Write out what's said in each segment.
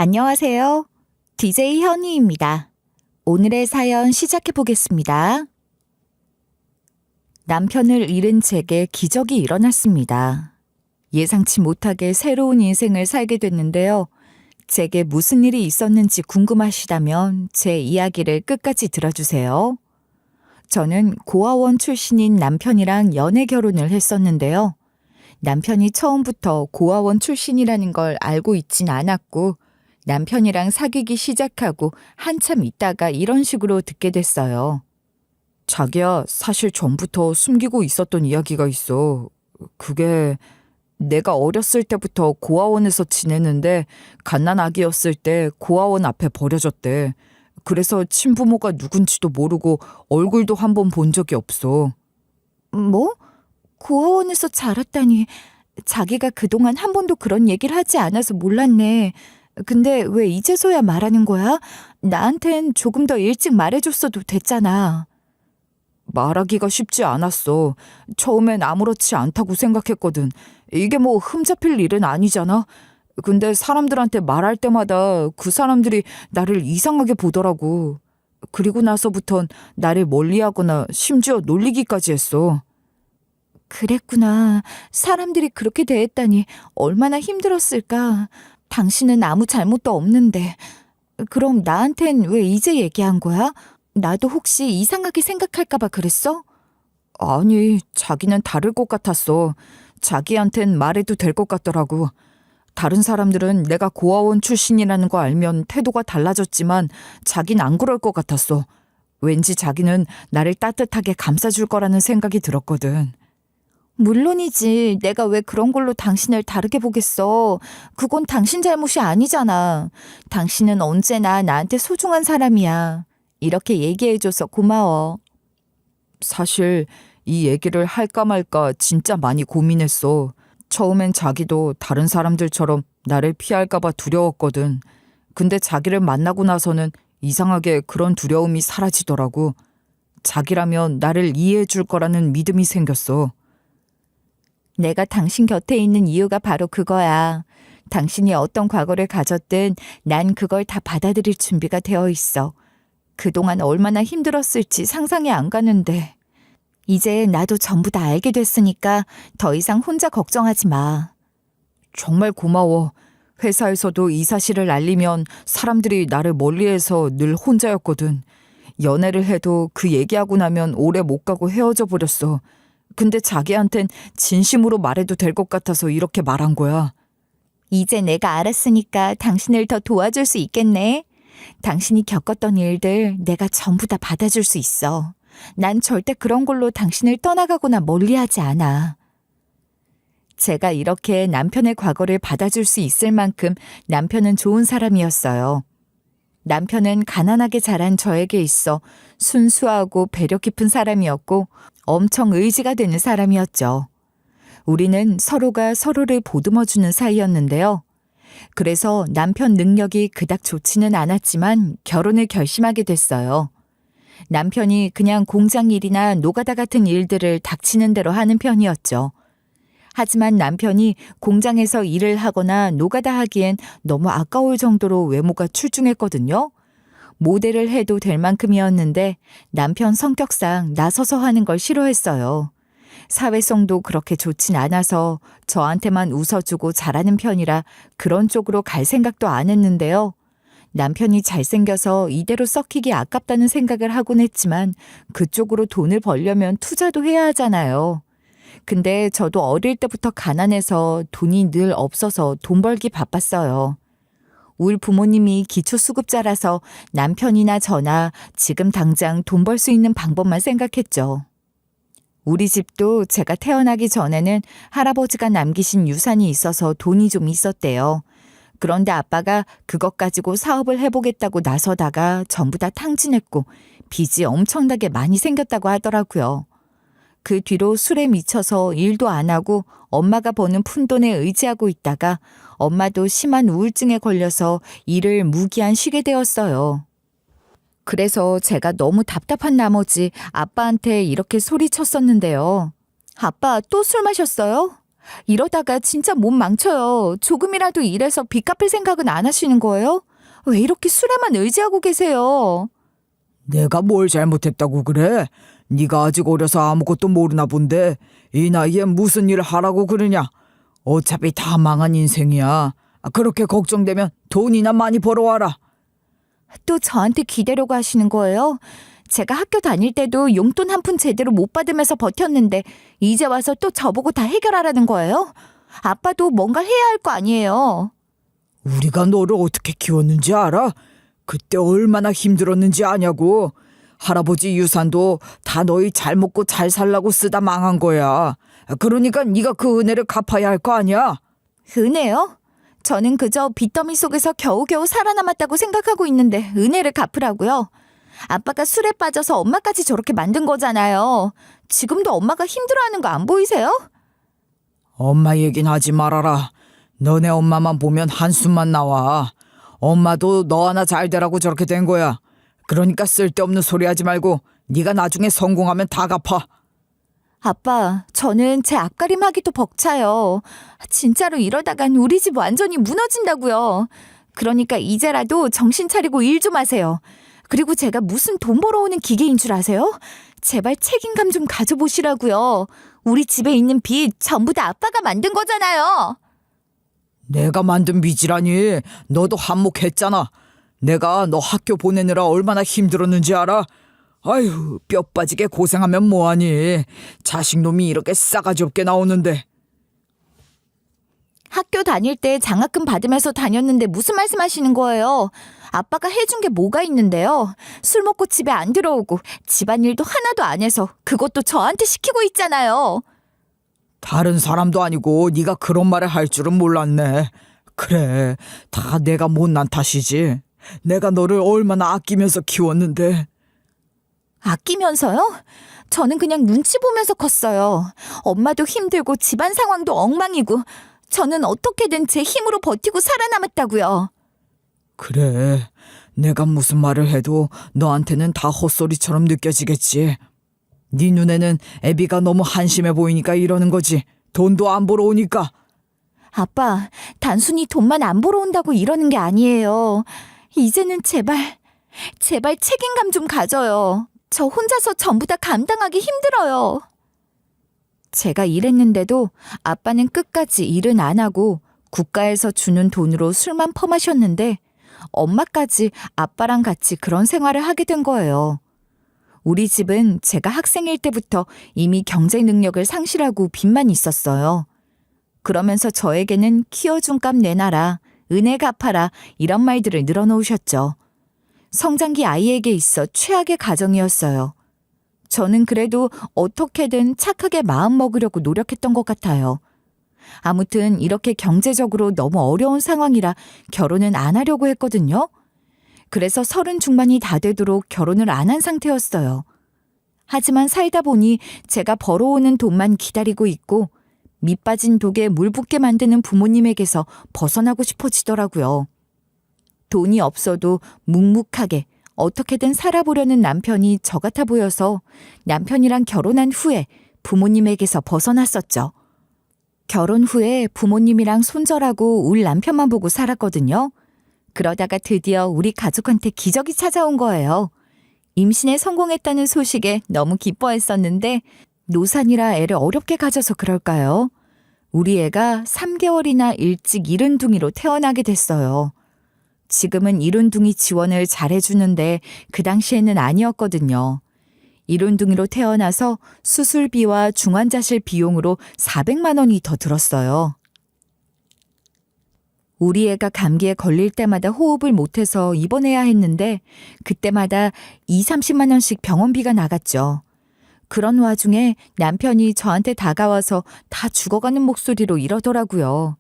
안녕하세요. DJ 현희입니다. 오늘의 사연 시작해 보겠습니다. 남편을 잃은 제게 기적이 일어났습니다. 예상치 못하게 새로운 인생을 살게 됐는데요. 제게 무슨 일이 있었는지 궁금하시다면 제 이야기를 끝까지 들어주세요. 저는 고아원 출신인 남편이랑 연애 결혼을 했었는데요. 남편이 처음부터 고아원 출신이라는 걸 알고 있진 않았고, 남편이랑 사귀기 시작하고 한참 있다가 이런 식으로 듣게 됐어요. 자기야, 사실 전부터 숨기고 있었던 이야기가 있어. 그게 내가 어렸을 때부터 고아원에서 지내는데 갓난 아기였을 때 고아원 앞에 버려졌대. 그래서 친부모가 누군지도 모르고 얼굴도 한 번 본 적이 없어. 뭐? 고아원에서 자랐다니. 자기가 그동안 한 번도 그런 얘기를 하지 않아서 몰랐네. 근데 왜 이제서야 말하는 거야? 나한텐 조금 더 일찍 말해줬어도 됐잖아. 말하기가 쉽지 않았어. 처음엔 아무렇지 않다고 생각했거든. 이게 뭐 흠잡힐 일은 아니잖아. 근데 사람들한테 말할 때마다 그 사람들이 나를 이상하게 보더라고. 그리고 나서부턴 나를 멀리하거나 심지어 놀리기까지 했어. 그랬구나. 사람들이 그렇게 대했다니 얼마나 힘들었을까. 당신은 아무 잘못도 없는데. 그럼 나한텐 왜 이제 얘기한 거야? 나도 혹시 이상하게 생각할까봐 그랬어? 아니, 자기는 다를 것 같았어. 자기한텐 말해도 될 것 같더라고. 다른 사람들은 내가 고아원 출신이라는 거 알면 태도가 달라졌지만 자긴 안 그럴 것 같았어. 왠지 자기는 나를 따뜻하게 감싸줄 거라는 생각이 들었거든. 물론이지. 내가 왜 그런 걸로 당신을 다르게 보겠어. 그건 당신 잘못이 아니잖아. 당신은 언제나 나한테 소중한 사람이야. 이렇게 얘기해줘서 고마워. 사실 이 얘기를 할까 말까 진짜 많이 고민했어. 처음엔 자기도 다른 사람들처럼 나를 피할까 봐 두려웠거든. 근데 자기를 만나고 나서는 이상하게 그런 두려움이 사라지더라고. 자기라면 나를 이해해 줄 거라는 믿음이 생겼어. 내가 당신 곁에 있는 이유가 바로 그거야. 당신이 어떤 과거를 가졌든 난 그걸 다 받아들일 준비가 되어 있어. 그동안 얼마나 힘들었을지 상상이 안 가는데. 이제 나도 전부 다 알게 됐으니까 더 이상 혼자 걱정하지 마. 정말 고마워. 회사에서도 이 사실을 알리면 사람들이 나를 멀리해서 늘 혼자였거든. 연애를 해도 그 얘기하고 나면 오래 못 가고 헤어져 버렸어. 근데 자기한텐 진심으로 말해도 될 것 같아서 이렇게 말한 거야. 이제 내가 알았으니까 당신을 더 도와줄 수 있겠네. 당신이 겪었던 일들 내가 전부 다 받아줄 수 있어. 난 절대 그런 걸로 당신을 떠나가거나 멀리하지 않아. 제가 이렇게 남편의 과거를 받아줄 수 있을 만큼 남편은 좋은 사람이었어요. 남편은 가난하게 자란 저에게 있어 순수하고 배려 깊은 사람이었고 엄청 의지가 되는 사람이었죠. 우리는 서로가 서로를 보듬어주는 사이였는데요. 그래서 남편 능력이 그닥 좋지는 않았지만 결혼을 결심하게 됐어요. 남편이 그냥 공장 일이나 노가다 같은 일들을 닥치는 대로 하는 편이었죠. 하지만 남편이 공장에서 일을 하거나 노가다 하기엔 너무 아까울 정도로 외모가 출중했거든요. 모델을 해도 될 만큼이었는데 남편 성격상 나서서 하는 걸 싫어했어요. 사회성도 그렇게 좋진 않아서 저한테만 웃어주고 잘하는 편이라 그런 쪽으로 갈 생각도 안 했는데요. 남편이 잘생겨서 이대로 썩히기 아깝다는 생각을 하곤 했지만 그쪽으로 돈을 벌려면 투자도 해야 하잖아요. 근데 저도 어릴 때부터 가난해서 돈이 늘 없어서 돈 벌기 바빴어요. 우리 부모님이 기초수급자라서 남편이나 저나 지금 당장 돈 벌 수 있는 방법만 생각했죠. 우리 집도 제가 태어나기 전에는 할아버지가 남기신 유산이 있어서 돈이 좀 있었대요. 그런데 아빠가 그것 가지고 사업을 해보겠다고 나서다가 전부 다 탕진했고 빚이 엄청나게 많이 생겼다고 하더라고요. 그 뒤로 술에 미쳐서 일도 안 하고 엄마가 버는 푼돈에 의지하고 있다가 엄마도 심한 우울증에 걸려서 일을 무기한 쉬게 되었어요. 그래서 제가 너무 답답한 나머지 아빠한테 이렇게 소리쳤었는데요. 아빠 또 술 마셨어요? 이러다가 진짜 몸 망쳐요. 조금이라도 일해서 빚 갚을 생각은 안 하시는 거예요? 왜 이렇게 술에만 의지하고 계세요? 내가 뭘 잘못했다고 그래? 네가 아직 어려서 아무것도 모르나 본데 이 나이에 무슨 일을 하라고 그러냐? 어차피 다 망한 인생이야. 그렇게 걱정되면 돈이나 많이 벌어와라. 또 저한테 기대려고 하시는 거예요? 제가 학교 다닐 때도 용돈 한 푼 제대로 못 받으면서 버텼는데 이제 와서 또 저보고 다 해결하라는 거예요? 아빠도 뭔가 해야 할 거 아니에요. 우리가 너를 어떻게 키웠는지 알아? 그때 얼마나 힘들었는지 아냐고. 할아버지 유산도 다 너희 잘 먹고 잘 살라고 쓰다 망한 거야. 그러니까 네가 그 은혜를 갚아야 할 거 아니야? 은혜요? 저는 그저 빚더미 속에서 겨우겨우 살아남았다고 생각하고 있는데 은혜를 갚으라고요? 아빠가 술에 빠져서 엄마까지 저렇게 만든 거잖아요. 지금도 엄마가 힘들어하는 거 안 보이세요? 엄마 얘긴 하지 말아라. 너네 엄마만 보면 한숨만 나와. 엄마도 너 하나 잘 되라고 저렇게 된 거야. 그러니까 쓸데없는 소리 하지 말고 네가 나중에 성공하면 다 갚아. 아빠, 저는 제 앞가림 하기도 벅차요. 진짜로 이러다간 우리 집 완전히 무너진다고요. 그러니까 이제라도 정신 차리고 일 좀 하세요. 그리고 제가 무슨 돈 벌어오는 기계인 줄 아세요? 제발 책임감 좀 가져보시라고요. 우리 집에 있는 빚 전부 다 아빠가 만든 거잖아요. 내가 만든 빚이라니. 너도 한몫했잖아. 내가 너 학교 보내느라 얼마나 힘들었는지 알아? 아휴, 뼈 빠지게 고생하면 뭐하니. 자식놈이 이렇게 싸가지 없게 나오는데. 학교 다닐 때 장학금 받으면서 다녔는데 무슨 말씀하시는 거예요? 아빠가 해준 게 뭐가 있는데요? 술 먹고 집에 안 들어오고 집안일도 하나도 안 해서 그것도 저한테 시키고 있잖아요. 다른 사람도 아니고 네가 그런 말을 할 줄은 몰랐네. 그래, 다 내가 못난 탓이지. 내가 너를 얼마나 아끼면서 키웠는데. 아끼면서요? 저는 그냥 눈치 보면서 컸어요. 엄마도 힘들고 집안 상황도 엉망이고 저는 어떻게든 제 힘으로 버티고 살아남았다고요. 그래, 내가 무슨 말을 해도 너한테는 다 헛소리처럼 느껴지겠지. 네 눈에는 애비가 너무 한심해 보이니까 이러는 거지. 돈도 안 벌어 오니까. 아빠, 단순히 돈만 안 벌어 온다고 이러는 게 아니에요. 이제는 제발 책임감 좀 가져요. 저 혼자서 전부 다 감당하기 힘들어요. 제가 일했는데도 아빠는 끝까지 일은 안 하고 국가에서 주는 돈으로 술만 퍼마셨는데 엄마까지 아빠랑 같이 그런 생활을 하게 된 거예요. 우리 집은 제가 학생일 때부터 이미 경제 능력을 상실하고 빚만 있었어요. 그러면서 저에게는 키워준 값 내놔라, 은혜 갚아라 이런 말들을 늘어놓으셨죠. 성장기 아이에게 있어 최악의 가정이었어요. 저는 그래도 어떻게든 착하게 마음 먹으려고 노력했던 것 같아요. 아무튼 이렇게 경제적으로 너무 어려운 상황이라 결혼은 안 하려고 했거든요. 그래서 30 중반이 다 되도록 결혼을 안 한 상태였어요. 하지만 살다 보니 제가 벌어오는 돈만 기다리고 있고 밑 빠진 독에 물 붓게 만드는 부모님에게서 벗어나고 싶어지더라고요. 돈이 없어도 묵묵하게 어떻게든 살아보려는 남편이 저 같아 보여서 남편이랑 결혼한 후에 부모님에게서 벗어났었죠. 결혼 후에 부모님이랑 손절하고 울 남편만 보고 살았거든요. 그러다가 드디어 우리 가족한테 기적이 찾아온 거예요. 임신에 성공했다는 소식에 너무 기뻐했었는데 노산이라 애를 어렵게 가져서 그럴까요? 우리 애가 3개월이나 일찍 이른둥이로 태어나게 됐어요. 지금은 이른둥이 지원을 잘해주는데 그 당시에는 아니었거든요. 이른둥이로 태어나서 수술비와 중환자실 비용으로 400만 원이 더 들었어요. 우리 애가 감기에 걸릴 때마다 호흡을 못해서 입원해야 했는데 그때마다 30만 원씩 병원비가 나갔죠. 그런 와중에 남편이 저한테 다가와서 다 죽어가는 목소리로 이러더라고요.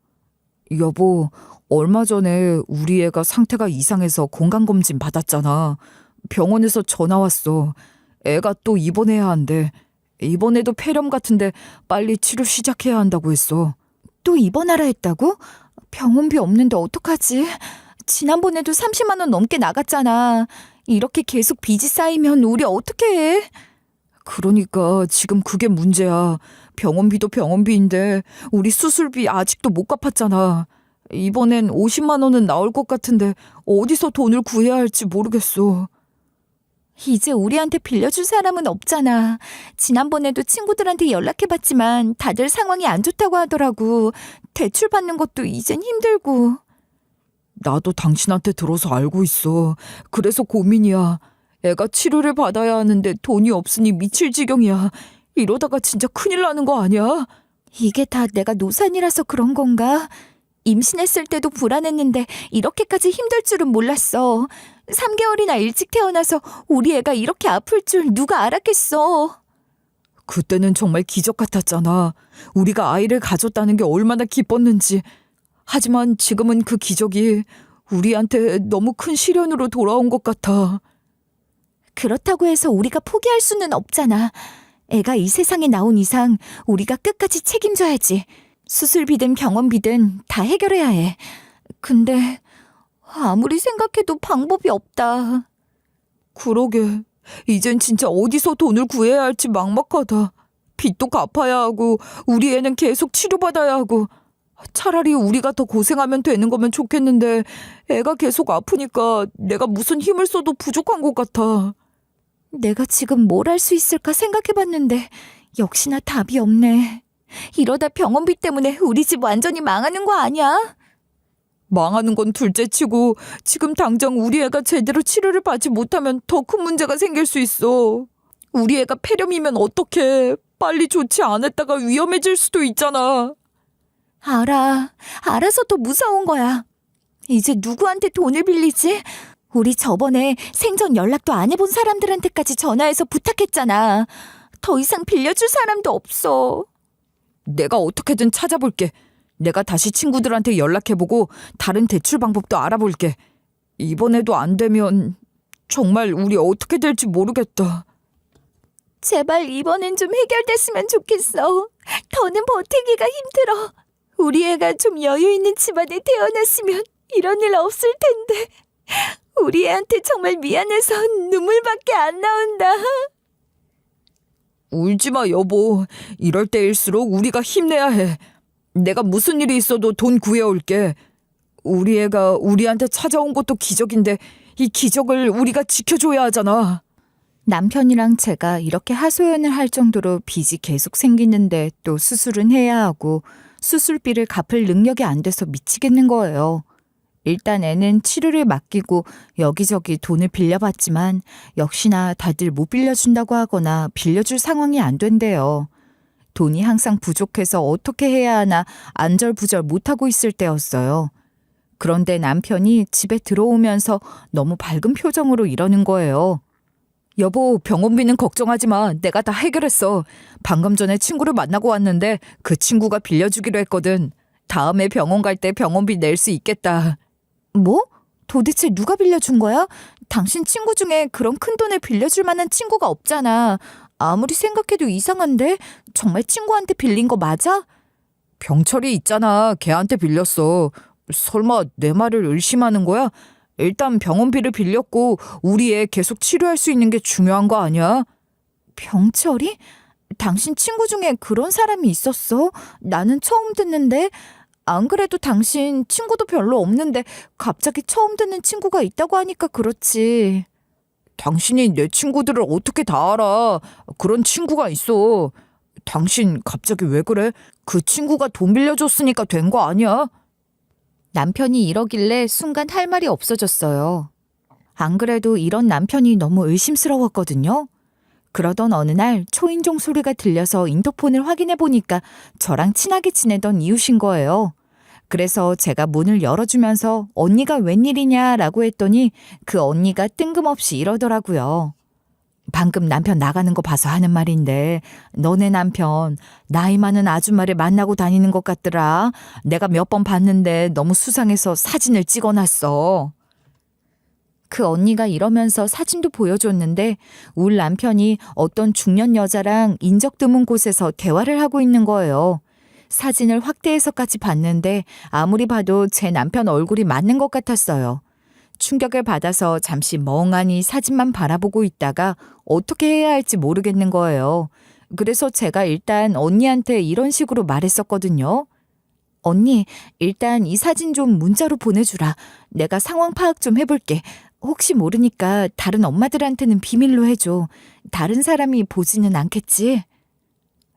여보, 얼마 전에 우리 애가 상태가 이상해서 건강검진 받았잖아. 병원에서 전화 왔어. 애가 또 입원해야 한대. 이번에도 폐렴 같은데 빨리 치료 시작해야 한다고 했어. 또 입원하라 했다고? 병원비 없는데 어떡하지? 지난번에도 30만 원 넘게 나갔잖아. 이렇게 계속 빚이 쌓이면 우리 어떻게 해? 그러니까 지금 그게 문제야. 병원비도 병원비인데 우리 수술비 아직도 못 갚았잖아. 이번엔 50만 원은 나올 것 같은데 어디서 돈을 구해야 할지 모르겠어. 이제 우리한테 빌려줄 사람은 없잖아. 지난번에도 친구들한테 연락해봤지만 다들 상황이 안 좋다고 하더라고. 대출 받는 것도 이젠 힘들고. 나도 당신한테 들어서 알고 있어. 그래서 고민이야. 애가 치료를 받아야 하는데 돈이 없으니 미칠 지경이야. 이러다가 진짜 큰일 나는 거 아니야? 이게 다 내가 노산이라서 그런 건가? 임신했을 때도 불안했는데 이렇게까지 힘들 줄은 몰랐어. 3개월이나 일찍 태어나서 우리 애가 이렇게 아플 줄 누가 알았겠어. 그때는 정말 기적 같았잖아. 우리가 아이를 가졌다는 게 얼마나 기뻤는지. 하지만 지금은 그 기적이 우리한테 너무 큰 시련으로 돌아온 것 같아. 그렇다고 해서 우리가 포기할 수는 없잖아. 애가 이 세상에 나온 이상 우리가 끝까지 책임져야지. 수술비든 병원비든 다 해결해야 해. 근데 아무리 생각해도 방법이 없다. 그러게. 이젠 진짜 어디서 돈을 구해야 할지 막막하다. 빚도 갚아야 하고 우리 애는 계속 치료받아야 하고. 차라리 우리가 더 고생하면 되는 거면 좋겠는데 애가 계속 아프니까 내가 무슨 힘을 써도 부족한 것 같아. 내가 지금 뭘 할 수 있을까 생각해봤는데 역시나 답이 없네. 이러다 병원비 때문에 우리 집 완전히 망하는 거 아니야? 망하는 건 둘째치고 지금 당장 우리 애가 제대로 치료를 받지 못하면 더 큰 문제가 생길 수 있어. 우리 애가 폐렴이면 어떡해. 빨리 조치 안 했다가 위험해질 수도 있잖아. 알아서 더 무서운 거야. 이제 누구한테 돈을 빌리지? 우리 저번에 생전 연락도 안 해본 사람들한테까지 전화해서 부탁했잖아. 더 이상 빌려줄 사람도 없어. 내가 어떻게든 찾아볼게. 내가 다시 친구들한테 연락해보고 다른 대출 방법도 알아볼게. 이번에도 안 되면 정말 우리 어떻게 될지 모르겠다. 제발 이번엔 좀 해결됐으면 좋겠어. 더는 버티기가 힘들어. 우리 애가 좀 여유 있는 집안에 태어났으면 이런 일 없을 텐데. 우리 애한테 정말 미안해서 눈물밖에 안 나온다. 울지마 여보. 이럴 때일수록 우리가 힘내야 해. 내가 무슨 일이 있어도 돈 구해올게. 우리 애가 우리한테 찾아온 것도 기적인데 이 기적을 우리가 지켜줘야 하잖아. 남편이랑 제가 이렇게 하소연을 할 정도로 빚이 계속 생기는데 또 수술은 해야 하고 수술비를 갚을 능력이 안 돼서 미치겠는 거예요. 일단 애는 치료를 맡기고 여기저기 돈을 빌려봤지만 역시나 다들 못 빌려준다고 하거나 빌려줄 상황이 안 된대요. 돈이 항상 부족해서 어떻게 해야 하나 안절부절 못하고 있을 때였어요. 그런데 남편이 집에 들어오면서 너무 밝은 표정으로 이러는 거예요. 여보, 병원비는 걱정하지 마. 내가 다 해결했어. 방금 전에 친구를 만나고 왔는데 그 친구가 빌려주기로 했거든. 다음에 병원 갈 때 병원비 낼 수 있겠다. 뭐? 도대체 누가 빌려준 거야? 당신 친구 중에 그런 큰 돈을 빌려줄 만한 친구가 없잖아. 아무리 생각해도 이상한데? 정말 친구한테 빌린 거 맞아? 병철이 있잖아. 걔한테 빌렸어. 설마 내 말을 의심하는 거야? 일단 병원비를 빌렸고 우리 애 계속 치료할 수 있는 게 중요한 거 아니야? 병철이? 당신 친구 중에 그런 사람이 있었어? 나는 처음 듣는데. 안 그래도 당신 친구도 별로 없는데 갑자기 처음 듣는 친구가 있다고 하니까 그렇지. 당신이 내 친구들을 어떻게 다 알아? 그런 친구가 있어. 당신 갑자기 왜 그래? 그 친구가 돈 빌려줬으니까 된 거 아니야? 남편이 이러길래 순간 할 말이 없어졌어요. 안 그래도 이런 남편이 너무 의심스러웠거든요. 그러던 어느 날 초인종 소리가 들려서 인터폰을 확인해 보니까 저랑 친하게 지내던 이웃인 거예요. 그래서 제가 문을 열어주면서 언니가 웬일이냐라고 했더니 그 언니가 뜬금없이 이러더라고요. 방금 남편 나가는 거 봐서 하는 말인데 너네 남편 나이 많은 아줌마를 만나고 다니는 것 같더라. 내가 몇 번 봤는데 너무 수상해서 사진을 찍어놨어. 그 언니가 이러면서 사진도 보여줬는데 울 남편이 어떤 중년 여자랑 인적 드문 곳에서 대화를 하고 있는 거예요. 사진을 확대해서까지 봤는데 아무리 봐도 제 남편 얼굴이 맞는 것 같았어요. 충격을 받아서 잠시 멍하니 사진만 바라보고 있다가 어떻게 해야 할지 모르겠는 거예요. 그래서 제가 일단 언니한테 이런 식으로 말했었거든요. 언니, 일단 이 사진 좀 문자로 보내주라. 내가 상황 파악 좀 해볼게. 혹시 모르니까 다른 엄마들한테는 비밀로 해줘. 다른 사람이 보지는 않겠지?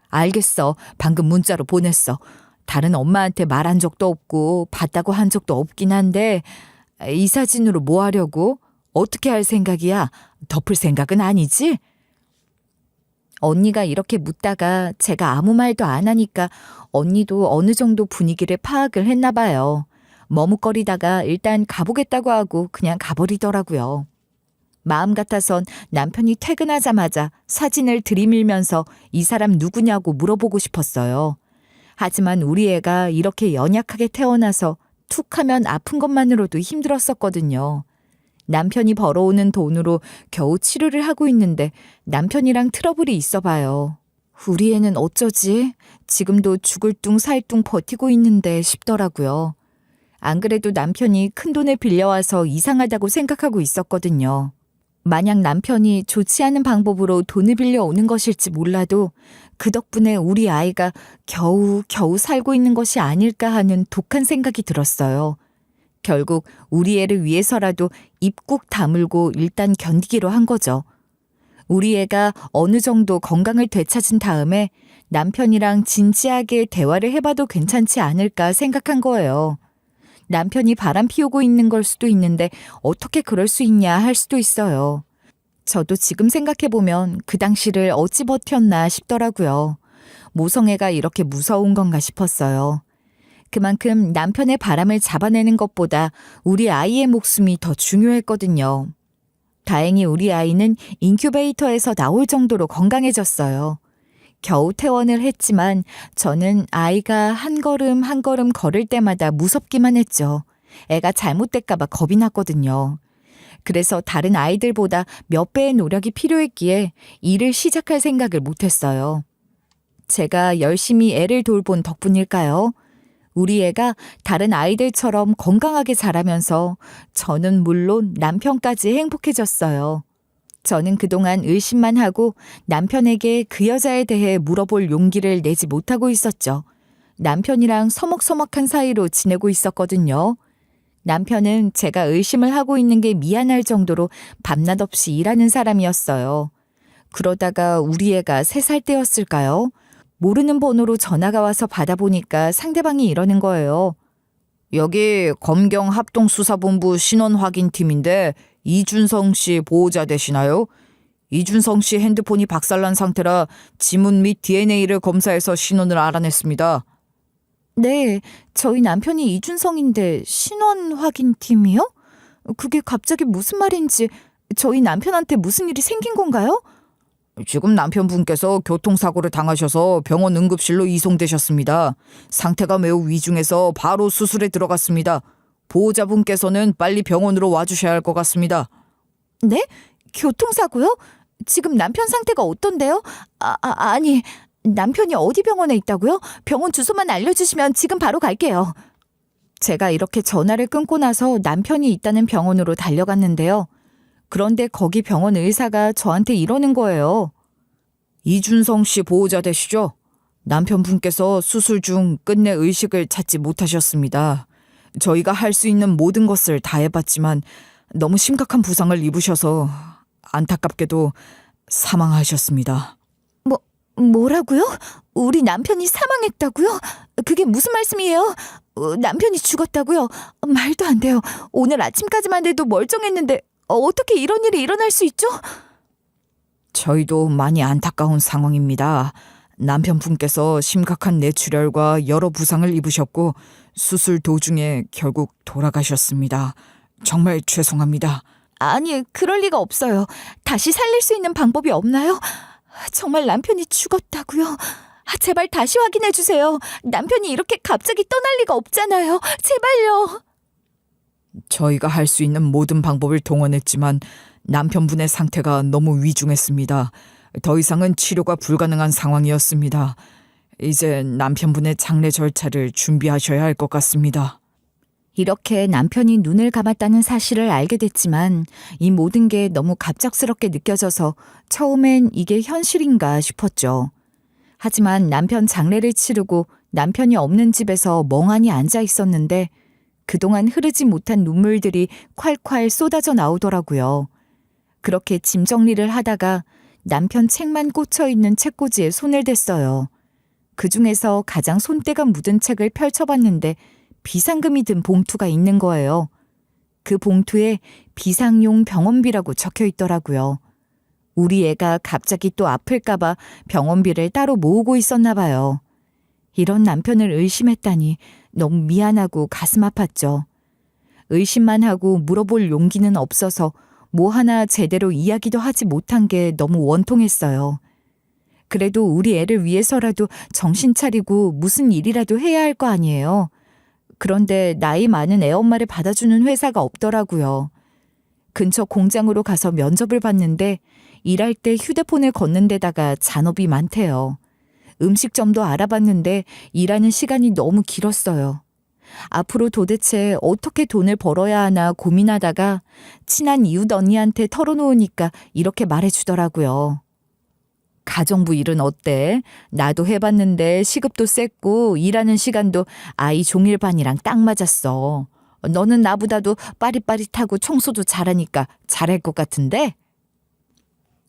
알겠어. 방금 문자로 보냈어. 다른 엄마한테 말한 적도 없고 봤다고 한 적도 없긴 한데 이 사진으로 뭐 하려고? 어떻게 할 생각이야? 덮을 생각은 아니지? 언니가 이렇게 묻다가 제가 아무 말도 안 하니까 언니도 어느 정도 분위기를 파악을 했나 봐요. 머뭇거리다가 일단 가보겠다고 하고 그냥 가버리더라고요. 마음 같아선 남편이 퇴근하자마자 사진을 들이밀면서 이 사람 누구냐고 물어보고 싶었어요. 하지만 우리 애가 이렇게 연약하게 태어나서 툭 하면 아픈 것만으로도 힘들었었거든요. 남편이 벌어오는 돈으로 겨우 치료를 하고 있는데 남편이랑 트러블이 있어 봐요. 우리 애는 어쩌지? 지금도 죽을 둥 살 둥 버티고 있는데 싶더라고요. 안 그래도 남편이 큰돈을 빌려와서 이상하다고 생각하고 있었거든요. 만약 남편이 좋지 않은 방법으로 돈을 빌려오는 것일지 몰라도 그 덕분에 우리 아이가 겨우 살고 있는 것이 아닐까 하는 독한 생각이 들었어요. 결국 우리 애를 위해서라도 입 꾹 다물고 일단 견디기로 한 거죠. 우리 애가 어느 정도 건강을 되찾은 다음에 남편이랑 진지하게 대화를 해봐도 괜찮지 않을까 생각한 거예요. 남편이 바람 피우고 있는 걸 수도 있는데 어떻게 그럴 수 있냐 할 수도 있어요. 저도 지금 생각해보면 그 당시를 어찌 버텼나 싶더라고요. 모성애가 이렇게 무서운 건가 싶었어요. 그만큼 남편의 바람을 잡아내는 것보다 우리 아이의 목숨이 더 중요했거든요. 다행히 우리 아이는 인큐베이터에서 나올 정도로 건강해졌어요. 겨우 퇴원을 했지만 저는 아이가 한 걸음 한 걸음 걸을 때마다 무섭기만 했죠. 애가 잘못될까봐 겁이 났거든요. 그래서 다른 아이들보다 몇 배의 노력이 필요했기에 일을 시작할 생각을 못했어요. 제가 열심히 애를 돌본 덕분일까요? 우리 애가 다른 아이들처럼 건강하게 자라면서 저는 물론 남편까지 행복해졌어요. 저는 그동안 의심만 하고 남편에게 그 여자에 대해 물어볼 용기를 내지 못하고 있었죠. 남편이랑 서먹서먹한 사이로 지내고 있었거든요. 남편은 제가 의심을 하고 있는 게 미안할 정도로 밤낮 없이 일하는 사람이었어요. 그러다가 우리 애가 3살 때였을까요? 모르는 번호로 전화가 와서 받아보니까 상대방이 이러는 거예요. 여기 검경합동수사본부 신원확인팀인데 이준성 씨 보호자 되시나요? 이준성 씨 핸드폰이 박살난 상태라 지문 및 DNA를 검사해서 신원을 알아냈습니다. 네, 저희 남편이 이준성인데 신원 확인팀이요? 그게 갑자기 무슨 말인지 저희 남편한테 무슨 일이 생긴 건가요? 지금 남편분께서 교통사고를 당하셔서 병원 응급실로 이송되셨습니다. 상태가 매우 위중해서 바로 수술에 들어갔습니다. 보호자분께서는 빨리 병원으로 와주셔야 할 것 같습니다. 네? 교통사고요? 지금 남편 상태가 어떤데요? 아니, 남편이 어디 병원에 있다고요? 병원 주소만 알려주시면 지금 바로 갈게요. 제가 이렇게 전화를 끊고 나서 남편이 있다는 병원으로 달려갔는데요. 그런데 거기 병원 의사가 저한테 이러는 거예요. 이준성 씨 보호자 되시죠? 남편분께서 수술 중 끝내 의식을 찾지 못하셨습니다. 저희가 할 수 있는 모든 것을 다 해봤지만 너무 심각한 부상을 입으셔서 안타깝게도 사망하셨습니다. 뭐라고요? 우리 남편이 사망했다고요? 그게 무슨 말씀이에요? 남편이 죽었다고요? 말도 안 돼요. 오늘 아침까지만 해도 멀쩡했는데 어떻게 이런 일이 일어날 수 있죠? 저희도 많이 안타까운 상황입니다. 남편분께서 심각한 뇌출혈과 여러 부상을 입으셨고 수술 도중에 결국 돌아가셨습니다. 정말 죄송합니다. 아니, 그럴 리가 없어요. 다시 살릴 수 있는 방법이 없나요? 정말 남편이 죽었다고요? 제발 다시 확인해 주세요. 남편이 이렇게 갑자기 떠날 리가 없잖아요. 제발요. 저희가 할 수 있는 모든 방법을 동원했지만 남편분의 상태가 너무 위중했습니다. 더 이상은 치료가 불가능한 상황이었습니다. 이제 남편분의 장례 절차를 준비하셔야 할 것 같습니다. 이렇게 남편이 눈을 감았다는 사실을 알게 됐지만 이 모든 게 너무 갑작스럽게 느껴져서 처음엔 이게 현실인가 싶었죠. 하지만 남편 장례를 치르고 남편이 없는 집에서 멍하니 앉아 있었는데 그동안 흐르지 못한 눈물들이 콸콸 쏟아져 나오더라고요. 그렇게 짐 정리를 하다가 남편 책만 꽂혀 있는 책꽂이에 손을 댔어요. 그 중에서 가장 손때가 묻은 책을 펼쳐봤는데 비상금이 든 봉투가 있는 거예요. 그 봉투에 비상용 병원비라고 적혀 있더라고요. 우리 애가 갑자기 또 아플까봐 병원비를 따로 모으고 있었나 봐요. 이런 남편을 의심했다니 너무 미안하고 가슴 아팠죠. 의심만 하고 물어볼 용기는 없어서 뭐 하나 제대로 이야기도 하지 못한 게 너무 원통했어요. 그래도 우리 애를 위해서라도 정신 차리고 무슨 일이라도 해야 할 거 아니에요. 그런데 나이 많은 애엄마를 받아주는 회사가 없더라고요. 근처 공장으로 가서 면접을 봤는데 일할 때 휴대폰을 걷는 데다가 잔업이 많대요. 음식점도 알아봤는데 일하는 시간이 너무 길었어요. 앞으로 도대체 어떻게 돈을 벌어야 하나 고민하다가 친한 이웃 언니한테 털어놓으니까 이렇게 말해주더라고요. 가정부 일은 어때? 나도 해봤는데 시급도 셌고 일하는 시간도 아이 종일반이랑 딱 맞았어. 너는 나보다도 빠릿빠릿하고 청소도 잘하니까 잘할 것 같은데?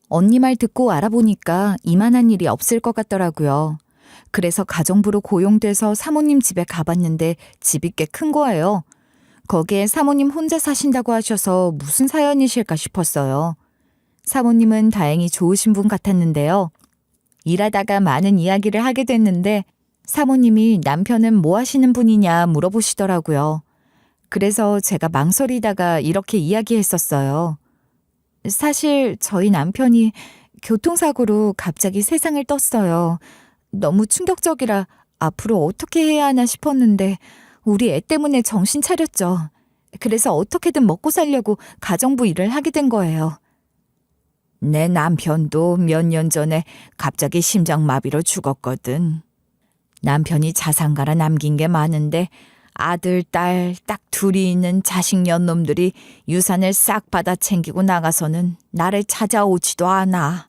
언니 말 듣고 알아보니까 이만한 일이 없을 것 같더라고요. 그래서 가정부로 고용돼서 사모님 집에 가봤는데 집이 꽤 큰 거예요. 거기에 사모님 혼자 사신다고 하셔서 무슨 사연이실까 싶었어요. 사모님은 다행히 좋으신 분 같았는데요. 일하다가 많은 이야기를 하게 됐는데 사모님이 남편은 뭐 하시는 분이냐 물어보시더라고요. 그래서 제가 망설이다가 이렇게 이야기했었어요. 사실 저희 남편이 교통사고로 갑자기 세상을 떴어요. 너무 충격적이라 앞으로 어떻게 해야 하나 싶었는데 우리 애 때문에 정신 차렸죠. 그래서 어떻게든 먹고 살려고 가정부 일을 하게 된 거예요. 내 남편도 몇 년 전에 갑자기 심장마비로 죽었거든. 남편이 자산가라 남긴 게 많은데 아들, 딸 딱 둘이 있는 자식 년놈들이 유산을 싹 받아 챙기고 나가서는 나를 찾아오지도 않아.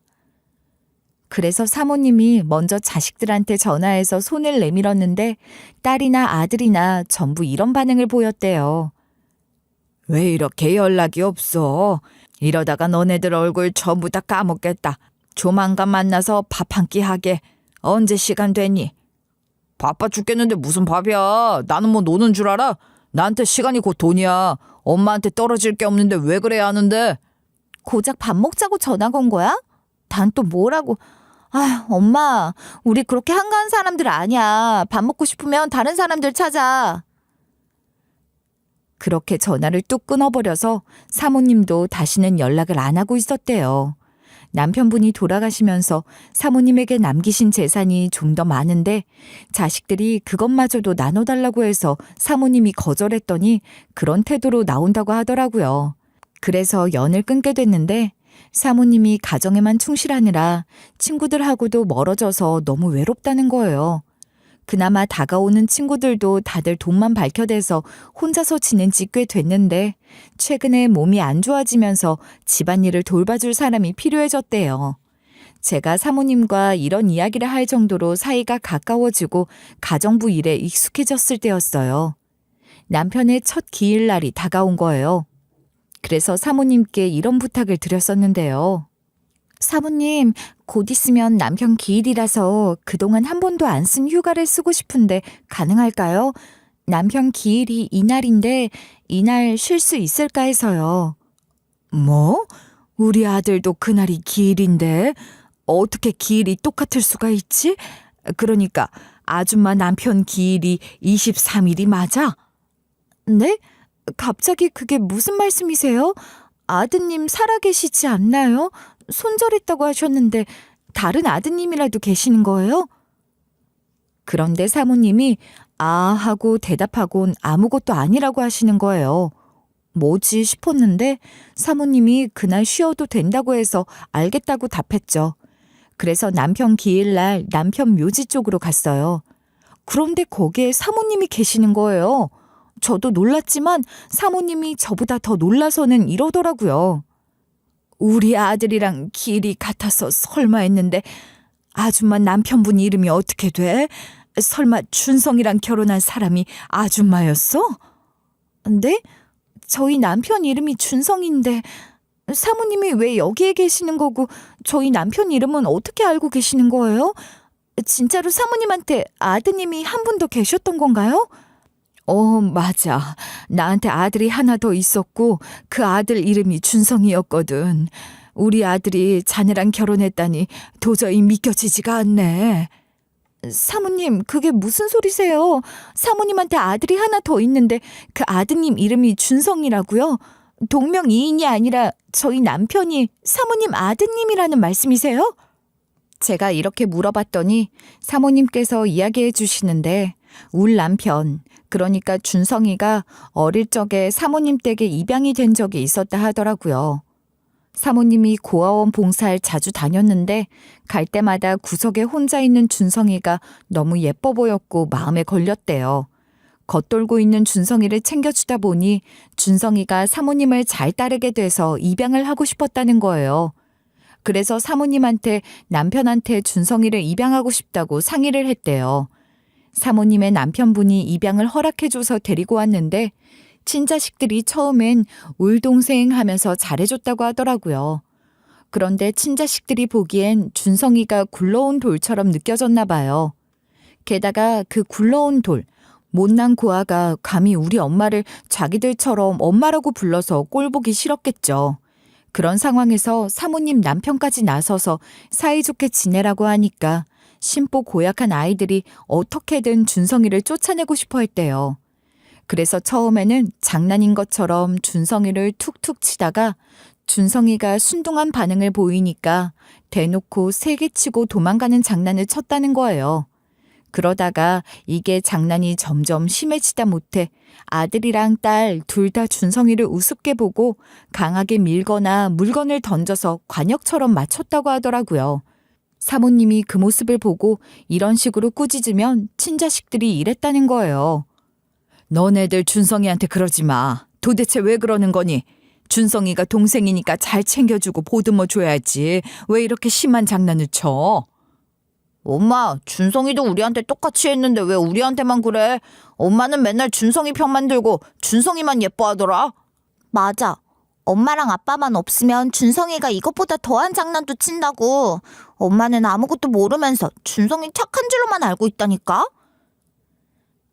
그래서 사모님이 먼저 자식들한테 전화해서 손을 내밀었는데 딸이나 아들이나 전부 이런 반응을 보였대요. 왜 이렇게 연락이 없어? 이러다가 너네들 얼굴 전부 다 까먹겠다. 조만간 만나서 밥 한 끼 하게. 언제 시간 되니? 바빠 죽겠는데 무슨 밥이야. 나는 뭐 노는 줄 알아? 나한테 시간이 곧 돈이야. 엄마한테 떨어질 게 없는데 왜 그래야 하는데? 고작 밥 먹자고 전화 건 거야? 난 또 뭐라고. 아휴, 엄마, 우리 그렇게 한가한 사람들 아니야. 밥 먹고 싶으면 다른 사람들 찾아. 그렇게 전화를 뚝 끊어버려서 사모님도 다시는 연락을 안 하고 있었대요. 남편분이 돌아가시면서 사모님에게 남기신 재산이 좀 더 많은데 자식들이 그것마저도 나눠달라고 해서 사모님이 거절했더니 그런 태도로 나온다고 하더라고요. 그래서 연을 끊게 됐는데 사모님이 가정에만 충실하느라 친구들하고도 멀어져서 너무 외롭다는 거예요. 그나마 다가오는 친구들도 다들 돈만 밝혀대서 혼자서 지낸 지 꽤 됐는데 최근에 몸이 안 좋아지면서 집안일을 돌봐줄 사람이 필요해졌대요. 제가 사모님과 이런 이야기를 할 정도로 사이가 가까워지고 가정부 일에 익숙해졌을 때였어요. 남편의 첫 기일날이 다가온 거예요. 그래서 사모님께 이런 부탁을 드렸었는데요. 사모님, 곧 있으면 남편 기일이라서 그동안 한 번도 안 쓴 휴가를 쓰고 싶은데 가능할까요? 남편 기일이 이날인데 이날 쉴 수 있을까 해서요. 뭐? 우리 아들도 그날이 기일인데 어떻게 기일이 똑같을 수가 있지? 그러니까 아줌마 남편 기일이 23일이 맞아? 네? 갑자기 그게 무슨 말씀이세요? 아드님 살아계시지 않나요? 손절했다고 하셨는데 다른 아드님이라도 계시는 거예요? 그런데 사모님이 아 하고 대답하곤 아무것도 아니라고 하시는 거예요. 뭐지 싶었는데 사모님이 그날 쉬어도 된다고 해서 알겠다고 답했죠. 그래서 남편 기일날 남편 묘지 쪽으로 갔어요. 그런데 거기에 사모님이 계시는 거예요. 저도 놀랐지만 사모님이 저보다 더 놀라서는 이러더라고요. 우리 아들이랑 길이 같아서 설마 했는데 아줌마 남편분 이름이 어떻게 돼? 설마 준성이랑 결혼한 사람이 아줌마였어? 네? 저희 남편 이름이 준성인데 사모님이 왜 여기에 계시는 거고 저희 남편 이름은 어떻게 알고 계시는 거예요? 진짜로 사모님한테 아드님이 한 분 더 계셨던 건가요? 맞아. 나한테 아들이 하나 더 있었고 그 아들 이름이 준성이었거든. 우리 아들이 자네랑 결혼했다니 도저히 믿겨지지가 않네. 사모님, 그게 무슨 소리세요? 사모님한테 아들이 하나 더 있는데 그 아드님 이름이 준성이라고요? 동명이인이 아니라 저희 남편이 사모님 아드님이라는 말씀이세요? 제가 이렇게 물어봤더니 사모님께서 이야기해 주시는데 울 남편, 그러니까 준성이가 어릴 적에 사모님 댁에 입양이 된 적이 있었다 하더라고요. 사모님이 고아원 봉사를 자주 다녔는데 갈 때마다 구석에 혼자 있는 준성이가 너무 예뻐 보였고 마음에 걸렸대요. 겉돌고 있는 준성이를 챙겨주다 보니 준성이가 사모님을 잘 따르게 돼서 입양을 하고 싶었다는 거예요. 그래서 사모님한테 남편한테 준성이를 입양하고 싶다고 상의를 했대요. 사모님의 남편분이 입양을 허락해줘서 데리고 왔는데 친자식들이 처음엔 울동생 하면서 잘해줬다고 하더라고요. 그런데 친자식들이 보기엔 준성이가 굴러온 돌처럼 느껴졌나 봐요. 게다가 그 굴러온 돌, 못난 고아가 감히 우리 엄마를 자기들처럼 엄마라고 불러서 꼴보기 싫었겠죠. 그런 상황에서 사모님 남편까지 나서서 사이좋게 지내라고 하니까 심보 고약한 아이들이 어떻게든 준성이를 쫓아내고 싶어 했대요. 그래서 처음에는 장난인 것처럼 준성이를 툭툭 치다가 준성이가 순둥한 반응을 보이니까 대놓고 세게 치고 도망가는 장난을 쳤다는 거예요. 그러다가 이게 장난이 점점 심해지다 못해 아들이랑 딸 둘 다 준성이를 우습게 보고 강하게 밀거나 물건을 던져서 관역처럼 맞췄다고 하더라고요. 사모님이 그 모습을 보고 이런 식으로 꾸짖으면 친자식들이 이랬다는 거예요. 너네들 준성이한테 그러지 마. 도대체 왜 그러는 거니? 준성이가 동생이니까 잘 챙겨주고 보듬어 줘야지. 왜 이렇게 심한 장난을 쳐? 엄마, 준성이도 우리한테 똑같이 했는데 왜 우리한테만 그래? 엄마는 맨날 준성이 편만 들고 준성이만 예뻐하더라. 맞아. 엄마랑 아빠만 없으면 준성이가 이것보다 더한 장난도 친다고. 엄마는 아무것도 모르면서 준성이 착한 줄로만 알고 있다니까.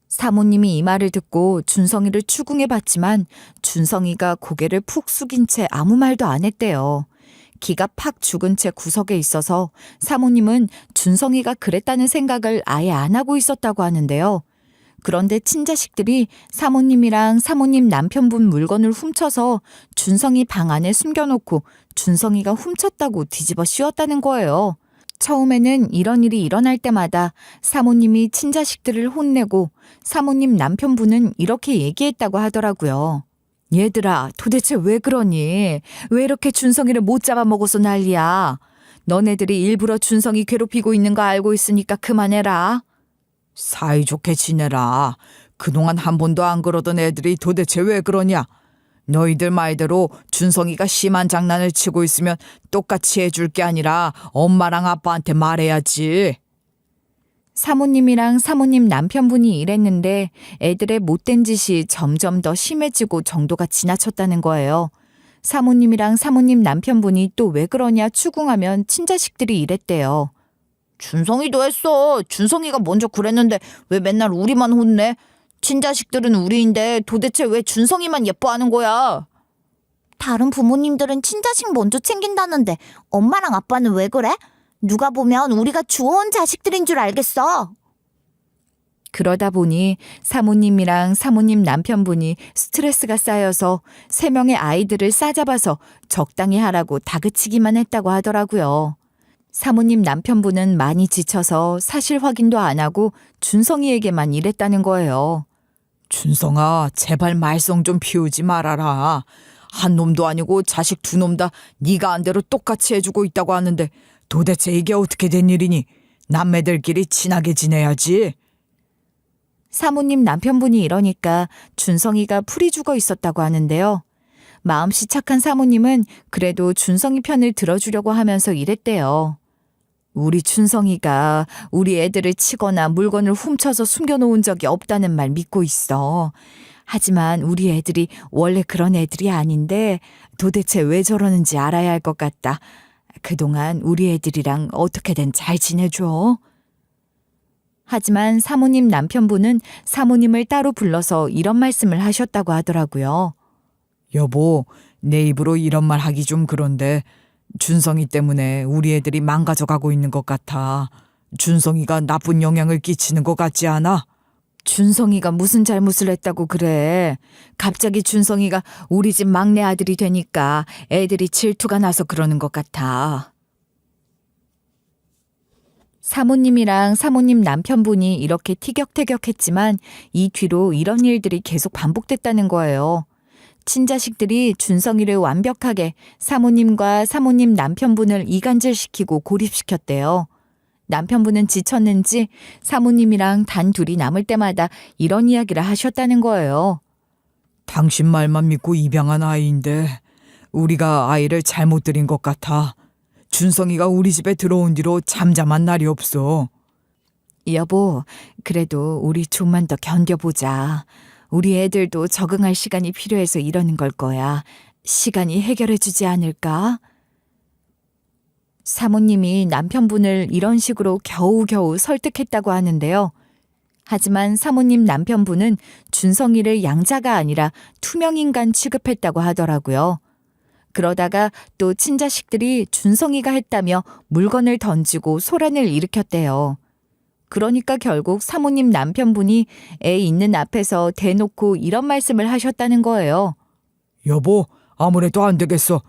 사모님이 이 말을 듣고 준성이를 추궁해봤지만 준성이가 고개를 푹 숙인 채 아무 말도 안 했대요. 기가 팍 죽은 채 구석에 있어서 사모님은 준성이가 그랬다는 생각을 아예 안 하고 있었다고 하는데요. 그런데 친자식들이 사모님이랑 사모님 남편분 물건을 훔쳐서 준성이 방 안에 숨겨놓고 준성이가 훔쳤다고 뒤집어 씌웠다는 거예요. 처음에는 이런 일이 일어날 때마다 사모님이 친자식들을 혼내고 사모님 남편분은 이렇게 얘기했다고 하더라고요. 얘들아, 도대체 왜 그러니? 왜 이렇게 준성이를 못 잡아먹어서 난리야? 너네들이 일부러 준성이 괴롭히고 있는 거 알고 있으니까 그만해라. 사이좋게 지내라. 그동안 한 번도 안 그러던 애들이 도대체 왜 그러냐? 너희들 말대로 준성이가 심한 장난을 치고 있으면 똑같이 해줄 게 아니라 엄마랑 아빠한테 말해야지. 사모님이랑 사모님 남편분이 이랬는데 애들의 못된 짓이 점점 더 심해지고 정도가 지나쳤다는 거예요. 사모님이랑 사모님 남편분이 또 왜 그러냐 추궁하면 친자식들이 이랬대요. 준성이도 했어. 준성이가 먼저 그랬는데 왜 맨날 우리만 혼내? 친자식들은 우리인데 도대체 왜 준성이만 예뻐하는 거야? 다른 부모님들은 친자식 먼저 챙긴다는데 엄마랑 아빠는 왜 그래? 누가 보면 우리가 주워온 자식들인 줄 알겠어. 그러다 보니 사모님이랑 사모님 남편분이 스트레스가 쌓여서 3명의 아이들을 싸잡아서 적당히 하라고 다그치기만 했다고 하더라고요. 사모님 남편분은 많이 지쳐서 사실 확인도 안 하고 준성이에게만 이랬다는 거예요. 준성아, 제발 말썽 좀 피우지 말아라. 한 놈도 아니고 자식 2놈 다 네가 한 대로 똑같이 해주고 있다고 하는데 도대체 이게 어떻게 된 일이니? 남매들끼리 친하게 지내야지. 사모님 남편분이 이러니까 준성이가 풀이 죽어 있었다고 하는데요. 마음씨 착한 사모님은 그래도 준성이 편을 들어주려고 하면서 이랬대요. 우리 준성이가 우리 애들을 치거나 물건을 훔쳐서 숨겨놓은 적이 없다는 말 믿고 있어. 하지만 우리 애들이 원래 그런 애들이 아닌데 도대체 왜 저러는지 알아야 할 것 같다. 그동안 우리 애들이랑 어떻게든 잘 지내줘. 하지만 사모님 남편분은 사모님을 따로 불러서 이런 말씀을 하셨다고 하더라고요. 여보, 내 입으로 이런 말 하기 좀 그런데 준성이 때문에 우리 애들이 망가져가고 있는 것 같아. 준성이가 나쁜 영향을 끼치는 것 같지 않아? 준성이가 무슨 잘못을 했다고 그래. 갑자기 준성이가 우리 집 막내 아들이 되니까 애들이 질투가 나서 그러는 것 같아. 사모님이랑 사모님 남편분이 이렇게 티격태격했지만 이 뒤로 이런 일들이 계속 반복됐다는 거예요. 친자식들이 준성이를 완벽하게 사모님과 사모님 남편분을 이간질시키고 고립시켰대요. 남편분은 지쳤는지 사모님이랑 단 둘이 남을 때마다 이런 이야기를 하셨다는 거예요. 당신 말만 믿고 입양한 아이인데 우리가 아이를 잘못 들인 것 같아. 준성이가 우리 집에 들어온 뒤로 잠잠한 날이 없어. 여보, 그래도 우리 좀만 더 견뎌보자. 우리 애들도 적응할 시간이 필요해서 이러는 걸 거야. 시간이 해결해주지 않을까? 사모님이 남편분을 이런 식으로 겨우겨우 설득했다고 하는데요. 하지만 사모님 남편분은 준성이를 양자가 아니라 투명인간 취급했다고 하더라고요. 그러다가 또 친자식들이 준성이가 했다며 물건을 던지고 소란을 일으켰대요. 그러니까 결국 사모님 남편분이 애 있는 앞에서 대놓고 이런 말씀을 하셨다는 거예요. 여보, 아무래도 안 되겠어.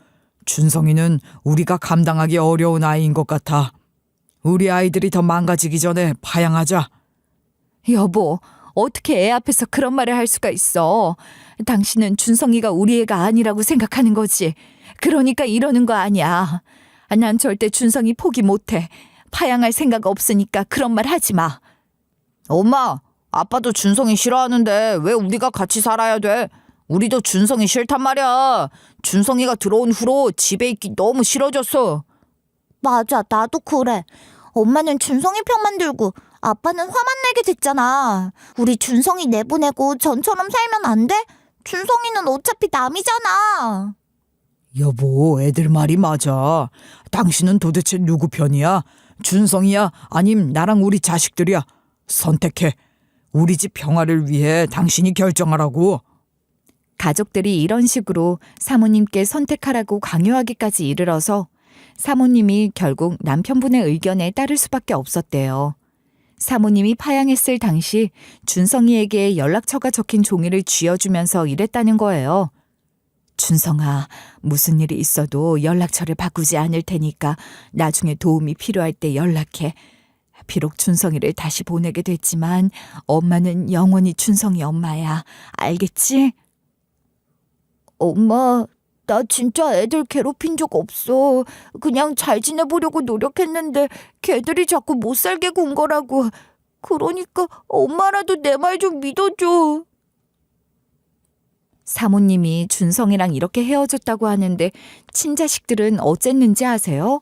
준성이는 우리가 감당하기 어려운 아이인 것 같아. 우리 아이들이 더 망가지기 전에 파양하자. 여보, 어떻게 애 앞에서 그런 말을 할 수가 있어. 당신은 준성이가 우리 애가 아니라고 생각하는 거지. 그러니까 이러는 거 아니야. 난 절대 준성이 포기 못해. 파양할 생각 없으니까 그런 말 하지 마. 엄마, 아빠도 준성이 싫어하는데 왜 우리가 같이 살아야 돼? 우리도 준성이 싫단 말이야. 준성이가 들어온 후로 집에 있기 너무 싫어졌어. 맞아, 나도 그래. 엄마는 준성이 편만 들고 아빠는 화만 내게 됐잖아. 우리 준성이 내보내고 전처럼 살면 안 돼? 준성이는 어차피 남이잖아. 여보, 애들 말이 맞아. 당신은 도대체 누구 편이야? 준성이야? 아님 나랑 우리 자식들이야? 선택해. 우리 집 평화를 위해 당신이 결정하라고. 가족들이 이런 식으로 사모님께 선택하라고 강요하기까지 이르러서 사모님이 결국 남편분의 의견에 따를 수밖에 없었대요. 사모님이 파양했을 당시 준성이에게 연락처가 적힌 종이를 쥐어주면서 이랬다는 거예요. 준성아, 무슨 일이 있어도 연락처를 바꾸지 않을 테니까 나중에 도움이 필요할 때 연락해. 비록 준성이를 다시 보내게 됐지만 엄마는 영원히 준성이 엄마야. 알겠지? 엄마, 나 진짜 애들 괴롭힌 적 없어. 그냥 잘 지내보려고 노력했는데 걔들이 자꾸 못 살게 군 거라고. 그러니까 엄마라도 내 말 좀 믿어줘. 사모님이 준성이랑 이렇게 헤어졌다고 하는데 친자식들은 어쨌는지 아세요?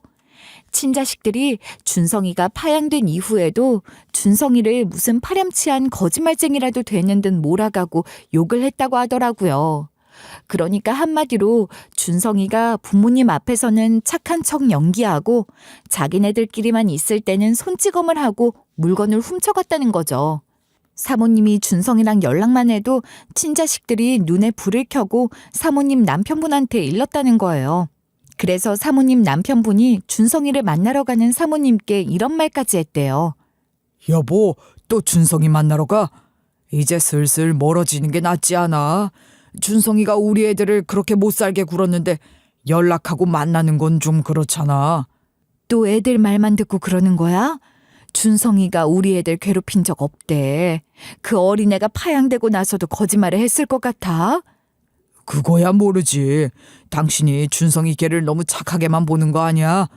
친자식들이 준성이가 파양된 이후에도 준성이를 무슨 파렴치한 거짓말쟁이라도 되는 듯 몰아가고 욕을 했다고 하더라고요. 그러니까 한마디로 준성이가 부모님 앞에서는 착한 척 연기하고 자기네들끼리만 있을 때는 손찌검을 하고 물건을 훔쳐갔다는 거죠. 사모님이 준성이랑 연락만 해도 친자식들이 눈에 불을 켜고 사모님 남편분한테 일렀다는 거예요. 그래서 사모님 남편분이 준성이를 만나러 가는 사모님께 이런 말까지 했대요. 여보, 또 준성이 만나러 가? 이제 슬슬 멀어지는 게 낫지 않아? 준성이가 우리 애들을 그렇게 못 살게 굴었는데 연락하고 만나는 건 좀 그렇잖아. 또 애들 말만 듣고 그러는 거야? 준성이가 우리 애들 괴롭힌 적 없대. 그 어린애가 파양되고 나서도 거짓말을 했을 것 같아? 그거야 모르지. 당신이 준성이 걔를 너무 착하게만 보는 거 아니야?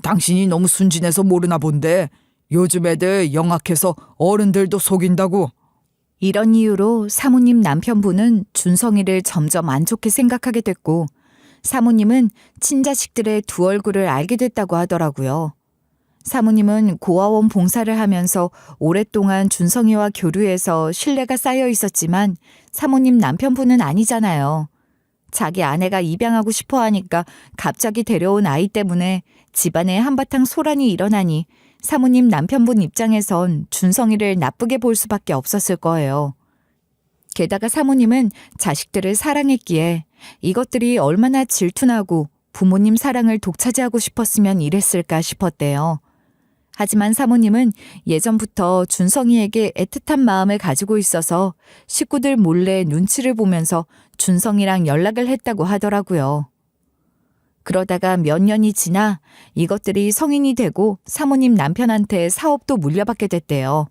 당신이 너무 순진해서 모르나 본데 요즘 애들 영악해서 어른들도 속인다고. 이런 이유로 사모님 남편분은 준성이를 점점 안 좋게 생각하게 됐고 사모님은 친자식들의 두 얼굴을 알게 됐다고 하더라고요. 사모님은 고아원 봉사를 하면서 오랫동안 준성이와 교류해서 신뢰가 쌓여 있었지만 사모님 남편분은 아니잖아요. 자기 아내가 입양하고 싶어 하니까 갑자기 데려온 아이 때문에 집안에 한바탕 소란이 일어나니 사모님 남편분 입장에선 준성이를 나쁘게 볼 수밖에 없었을 거예요. 게다가 사모님은 자식들을 사랑했기에 이것들이 얼마나 질투나고 부모님 사랑을 독차지하고 싶었으면 이랬을까 싶었대요. 하지만 사모님은 예전부터 준성이에게 애틋한 마음을 가지고 있어서 식구들 몰래 눈치를 보면서 준성이랑 연락을 했다고 하더라고요. 그러다가 몇 년이 지나 이것들이 성인이 되고 사모님 남편한테 사업도 물려받게 됐대요.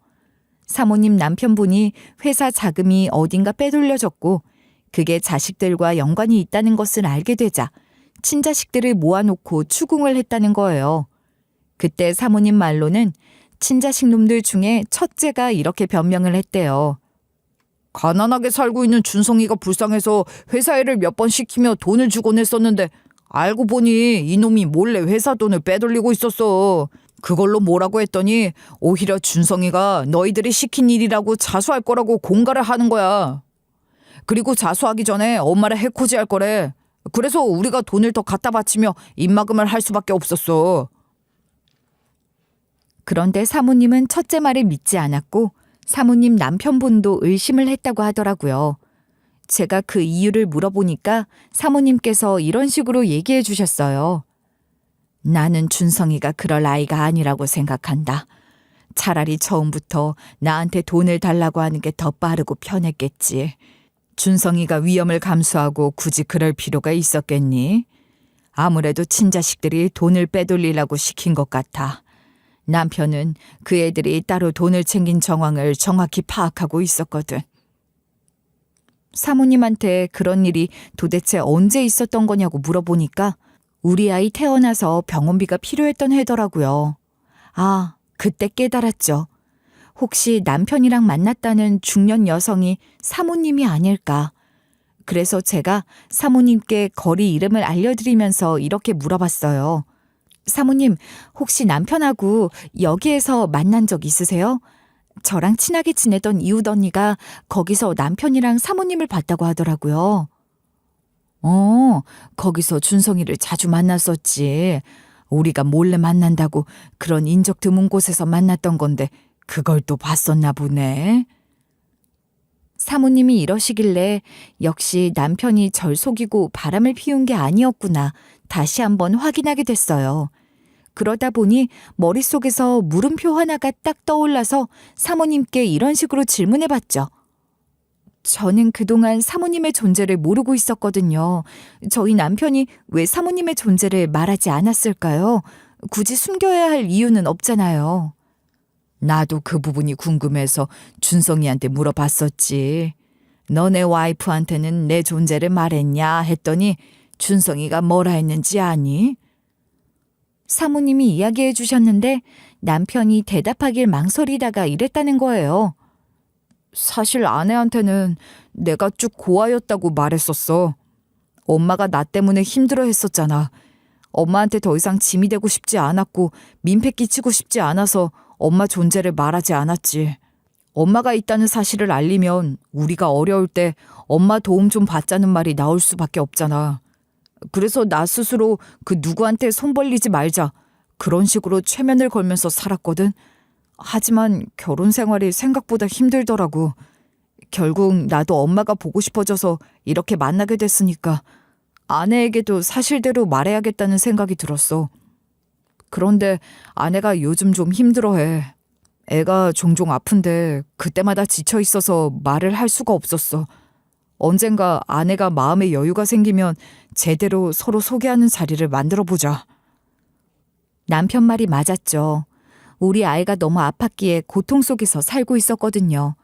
사모님 남편분이 회사 자금이 어딘가 빼돌려졌고 그게 자식들과 연관이 있다는 것을 알게 되자 친자식들을 모아놓고 추궁을 했다는 거예요. 그때 사모님 말로는 친자식 놈들 중에 첫째가 이렇게 변명을 했대요. 가난하게 살고 있는 준성이가 불쌍해서 회사 일을 몇 번 시키며 돈을 주곤 했었는데 알고 보니 이놈이 몰래 회사 돈을 빼돌리고 있었어. 그걸로 뭐라고 했더니 오히려 준성이가 너희들이 시킨 일이라고 자수할 거라고 공갈을 하는 거야. 그리고 자수하기 전에 엄마를 해코지할 거래. 그래서 우리가 돈을 더 갖다 바치며 입막음을 할 수밖에 없었어. 그런데 사모님은 첫째 말을 믿지 않았고 사모님 남편분도 의심을 했다고 하더라고요. 제가 그 이유를 물어보니까 사모님께서 이런 식으로 얘기해 주셨어요. 나는 준성이가 그럴 아이가 아니라고 생각한다. 차라리 처음부터 나한테 돈을 달라고 하는 게 더 빠르고 편했겠지. 준성이가 위험을 감수하고 굳이 그럴 필요가 있었겠니? 아무래도 친자식들이 돈을 빼돌리려고 시킨 것 같아. 남편은 그 애들이 따로 돈을 챙긴 정황을 정확히 파악하고 있었거든. 사모님한테 그런 일이 도대체 언제 있었던 거냐고 물어보니까 우리 아이 태어나서 병원비가 필요했던 해더라고요. 아, 그때 깨달았죠. 혹시 남편이랑 만났다는 중년 여성이 사모님이 아닐까. 그래서 제가 사모님께 거리 이름을 알려드리면서 이렇게 물어봤어요. 사모님, 혹시 남편하고 여기에서 만난 적 있으세요? 저랑 친하게 지내던 이웃 언니가 거기서 남편이랑 사모님을 봤다고 하더라고요. 거기서 준성이를 자주 만났었지. 우리가 몰래 만난다고 그런 인적 드문 곳에서 만났던 건데 그걸 또 봤었나 보네. 사모님이 이러시길래 역시 남편이 절 속이고 바람을 피운 게 아니었구나 다시 한번 확인하게 됐어요. 그러다 보니 머릿속에서 물음표 하나가 딱 떠올라서 사모님께 이런 식으로 질문해봤죠. 저는 그동안 사모님의 존재를 모르고 있었거든요. 저희 남편이 왜 사모님의 존재를 말하지 않았을까요? 굳이 숨겨야 할 이유는 없잖아요. 나도 그 부분이 궁금해서 준성이한테 물어봤었지. 너네 와이프한테는 내 존재를 말했냐 했더니 준성이가 뭐라 했는지 아니? 사모님이 이야기해 주셨는데 남편이 대답하길 망설이다가 이랬다는 거예요. 사실 아내한테는 내가 쭉 고아였다고 말했었어. 엄마가 나 때문에 힘들어 했었잖아. 엄마한테 더 이상 짐이 되고 싶지 않았고 민폐 끼치고 싶지 않아서 엄마 존재를 말하지 않았지. 엄마가 있다는 사실을 알리면 우리가 어려울 때 엄마 도움 좀 받자는 말이 나올 수밖에 없잖아. 그래서 나 스스로 그 누구한테 손 벌리지 말자. 그런 식으로 최면을 걸면서 살았거든. 하지만 결혼 생활이 생각보다 힘들더라고. 결국 나도 엄마가 보고 싶어져서 이렇게 만나게 됐으니까 아내에게도 사실대로 말해야겠다는 생각이 들었어. 그런데 아내가 요즘 좀 힘들어해. 애가 종종 아픈데 그때마다 지쳐 있어서 말을 할 수가 없었어. 언젠가 아내가 마음의 여유가 생기면 제대로 서로 소개하는 자리를 만들어 보자. 남편 말이 맞았죠. 우리 아이가 너무 아팠기에 고통 속에서 살고 있었거든요.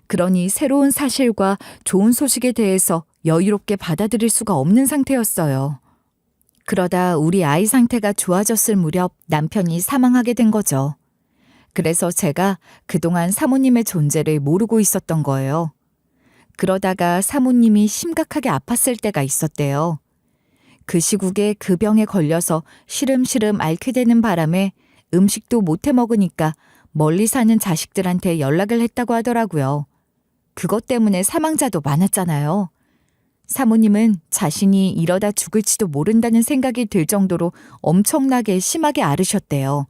그러니 새로운 사실과 좋은 소식에 대해서 여유롭게 받아들일 수가 없는 상태였어요. 그러다 우리 아이 상태가 좋아졌을 무렵 남편이 사망하게 된 거죠. 그래서 제가 그동안 사모님의 존재를 모르고 있었던 거예요. 그러다가 사모님이 심각하게 아팠을 때가 있었대요. 그 시국에 그 병에 걸려서 시름시름 앓게 되는 바람에 음식도 못 해 먹으니까 멀리 사는 자식들한테 연락을 했다고 하더라고요. 그것 때문에 사망자도 많았잖아요. 사모님은 자신이 이러다 죽을지도 모른다는 생각이 들 정도로 엄청나게 심하게 앓으셨대요.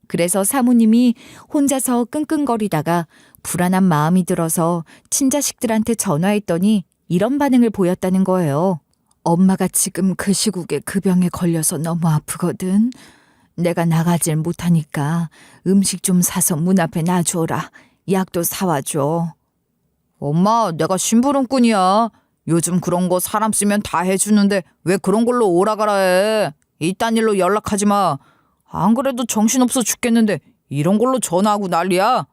그래서 사모님이 혼자서 끙끙거리다가 불안한 마음이 들어서 친자식들한테 전화했더니 이런 반응을 보였다는 거예요. 엄마가 지금 그 시국에 그 병에 걸려서 너무 아프거든. 내가 나가질 못하니까 음식 좀 사서 문 앞에 놔줘라. 약도 사와줘. 엄마, 내가 심부름꾼이야. 요즘 그런 거 사람 쓰면 다 해주는데 왜 그런 걸로 오라가라 해. 이딴 일로 연락하지 마. 안 그래도 정신없어 죽겠는데 이런 걸로 전화하고 난리야.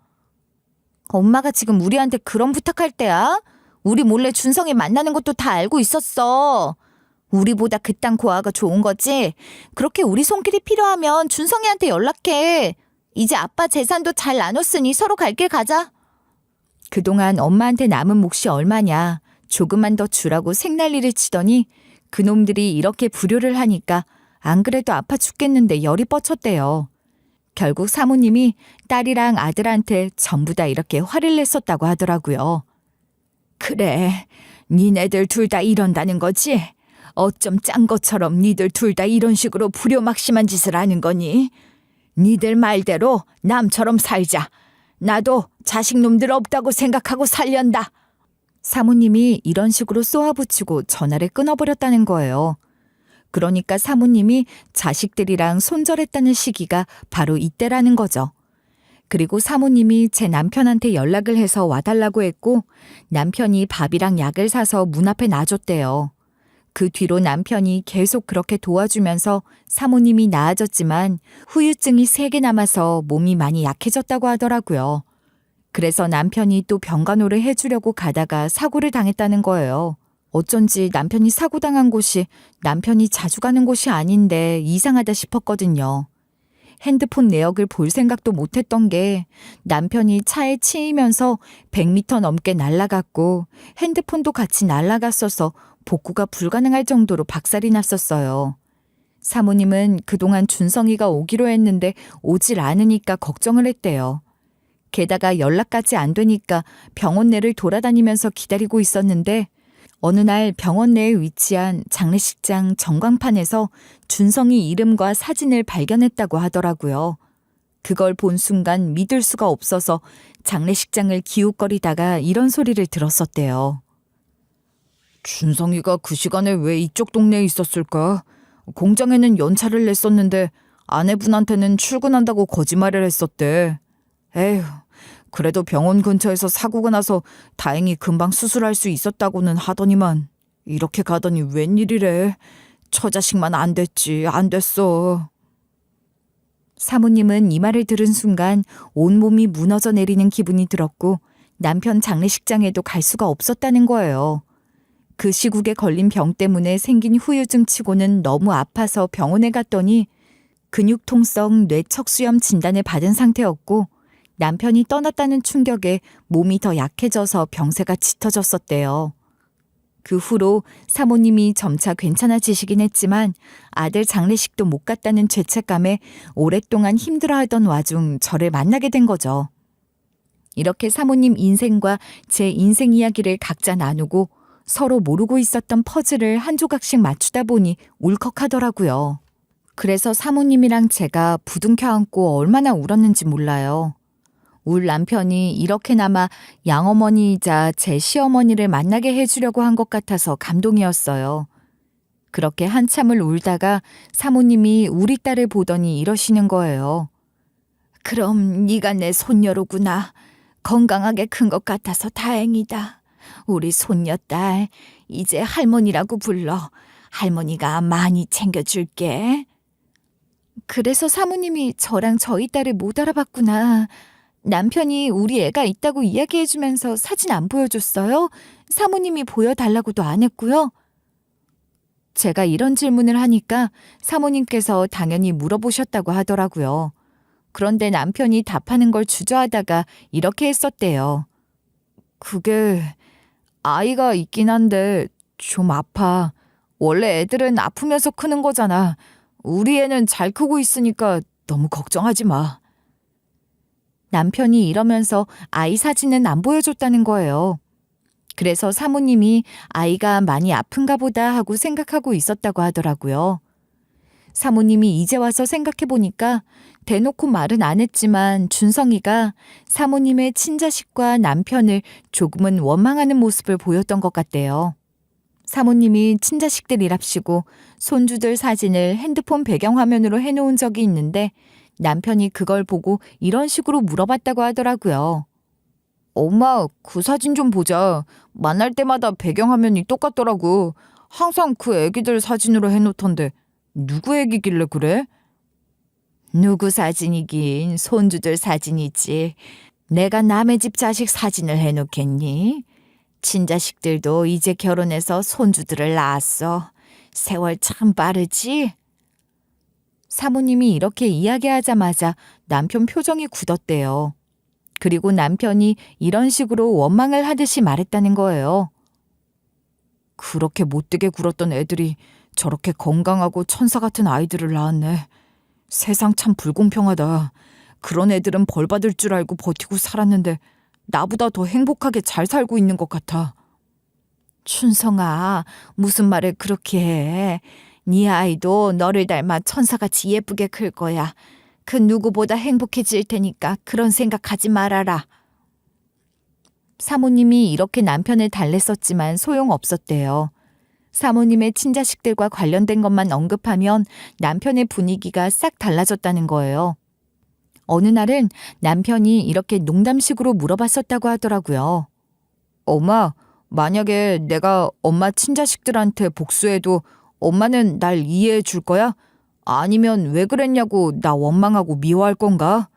엄마가 지금 우리한테 그런 부탁할 때야? 우리 몰래 준성이 만나는 것도 다 알고 있었어. 우리보다 그딴 고아가 좋은 거지? 그렇게 우리 손길이 필요하면 준성이한테 연락해. 이제 아빠 재산도 잘 나눴으니 서로 갈 길 가자. 그동안 엄마한테 남은 몫이 얼마냐. 조금만 더 주라고 생난리를 치더니 그놈들이 이렇게 불효를 하니까 안 그래도 아파 죽겠는데 열이 뻗쳤대요. 결국 사모님이 딸이랑 아들한테 전부 다 이렇게 화를 냈었다고 하더라고요. 그래, 니네들 둘 다 이런다는 거지? 어쩜 짠 것처럼 니들 둘 다 이런 식으로 불효막심한 짓을 하는 거니? 니들 말대로 남처럼 살자. 나도 자식놈들 없다고 생각하고 살련다. 사모님이 이런 식으로 쏘아붙이고 전화를 끊어버렸다는 거예요. 그러니까 사모님이 자식들이랑 손절했다는 시기가 바로 이때라는 거죠. 그리고 사모님이 제 남편한테 연락을 해서 와달라고 했고 남편이 밥이랑 약을 사서 문 앞에 놔줬대요. 그 뒤로 남편이 계속 그렇게 도와주면서 사모님이 나아졌지만 후유증이 3개 남아서 몸이 많이 약해졌다고 하더라고요. 그래서 남편이 또 병간호를 해주려고 가다가 사고를 당했다는 거예요. 어쩐지 남편이 사고 당한 곳이 남편이 자주 가는 곳이 아닌데 이상하다 싶었거든요. 핸드폰 내역을 볼 생각도 못했던 게 남편이 차에 치이면서 100m 넘게 날아갔고 핸드폰도 같이 날아갔어서 복구가 불가능할 정도로 박살이 났었어요. 사모님은 그동안 준성이가 오기로 했는데 오질 않으니까 걱정을 했대요. 게다가 연락까지 안 되니까 병원 내를 돌아다니면서 기다리고 있었는데 어느 날 병원 내에 위치한 장례식장 전광판에서 준성이 이름과 사진을 발견했다고 하더라고요. 그걸 본 순간 믿을 수가 없어서 장례식장을 기웃거리다가 이런 소리를 들었었대요. 준성이가 그 시간에 왜 이쪽 동네에 있었을까? 공장에는 연차를 냈었는데 아내분한테는 출근한다고 거짓말을 했었대. 에휴, 그래도 병원 근처에서 사고가 나서 다행히 금방 수술할 수 있었다고는 하더니만 이렇게 가더니 웬일이래. 처자식만 안 됐지, 안 됐어. 사모님은 이 말을 들은 순간 온몸이 무너져 내리는 기분이 들었고 남편 장례식장에도 갈 수가 없었다는 거예요. 그 시국에 걸린 병 때문에 생긴 후유증 치고는 너무 아파서 병원에 갔더니 근육통성 뇌척수염 진단을 받은 상태였고 남편이 떠났다는 충격에 몸이 더 약해져서 병세가 짙어졌었대요. 그 후로 사모님이 점차 괜찮아지시긴 했지만 아들 장례식도 못 갔다는 죄책감에 오랫동안 힘들어하던 와중 저를 만나게 된 거죠. 이렇게 사모님 인생과 제 인생 이야기를 각자 나누고 서로 모르고 있었던 퍼즐을 한 조각씩 맞추다 보니 울컥하더라고요. 그래서 사모님이랑 제가 부둥켜 안고 얼마나 울었는지 몰라요. 울 남편이 이렇게나마 양어머니이자 제 시어머니를 만나게 해주려고 한 것 같아서 감동이었어요. 그렇게 한참을 울다가 사모님이 우리 딸을 보더니 이러시는 거예요. 그럼 네가 내 손녀로구나. 건강하게 큰 것 같아서 다행이다. 우리 손녀딸 이제 할머니라고 불러. 할머니가 많이 챙겨줄게. 그래서 사모님이 저랑 저희 딸을 못 알아봤구나. 남편이 우리 애가 있다고 이야기해주면서 사진 안 보여줬어요? 사모님이 보여달라고도 안 했고요. 제가 이런 질문을 하니까 사모님께서 당연히 물어보셨다고 하더라고요. 그런데 남편이 답하는 걸 주저하다가 이렇게 했었대요. 그게 아이가 있긴 한데 좀 아파. 원래 애들은 아프면서 크는 거잖아. 우리 애는 잘 크고 있으니까 너무 걱정하지 마. 남편이 이러면서 아이 사진은 안 보여줬다는 거예요. 그래서 사모님이 아이가 많이 아픈가 보다 하고 생각하고 있었다고 하더라고요. 사모님이 이제 와서 생각해 보니까 대놓고 말은 안 했지만 준성이가 사모님의 친자식과 남편을 조금은 원망하는 모습을 보였던 것 같대요. 사모님이 친자식들이랍시고 손주들 사진을 핸드폰 배경화면으로 해놓은 적이 있는데 남편이 그걸 보고 이런 식으로 물어봤다고 하더라고요. 엄마, 그 사진 좀 보자. 만날 때마다 배경화면이 똑같더라고. 항상 그 애기들 사진으로 해놓던데 누구 애기길래 그래? 누구 사진이긴 손주들 사진이지. 내가 남의 집 자식 사진을 해놓겠니? 친자식들도 이제 결혼해서 손주들을 낳았어. 세월 참 빠르지? 사모님이 이렇게 이야기하자마자 남편 표정이 굳었대요. 그리고 남편이 이런 식으로 원망을 하듯이 말했다는 거예요. 그렇게 못되게 굴었던 애들이 저렇게 건강하고 천사 같은 아이들을 낳았네. 세상 참 불공평하다. 그런 애들은 벌 받을 줄 알고 버티고 살았는데 나보다 더 행복하게 잘 살고 있는 것 같아. 춘성아, 무슨 말을 그렇게 해. 네 아이도 너를 닮아 천사같이 예쁘게 클 거야. 그 누구보다 행복해질 테니까 그런 생각하지 말아라. 사모님이 이렇게 남편을 달랬었지만 소용없었대요. 사모님의 친자식들과 관련된 것만 언급하면 남편의 분위기가 싹 달라졌다는 거예요. 어느 날은 남편이 이렇게 농담식으로 물어봤었다고 하더라고요. 엄마, 만약에 내가 엄마 친자식들한테 복수해도 엄마는 날 이해해 줄 거야? 아니면 왜 그랬냐고 나 원망하고 미워할 건가?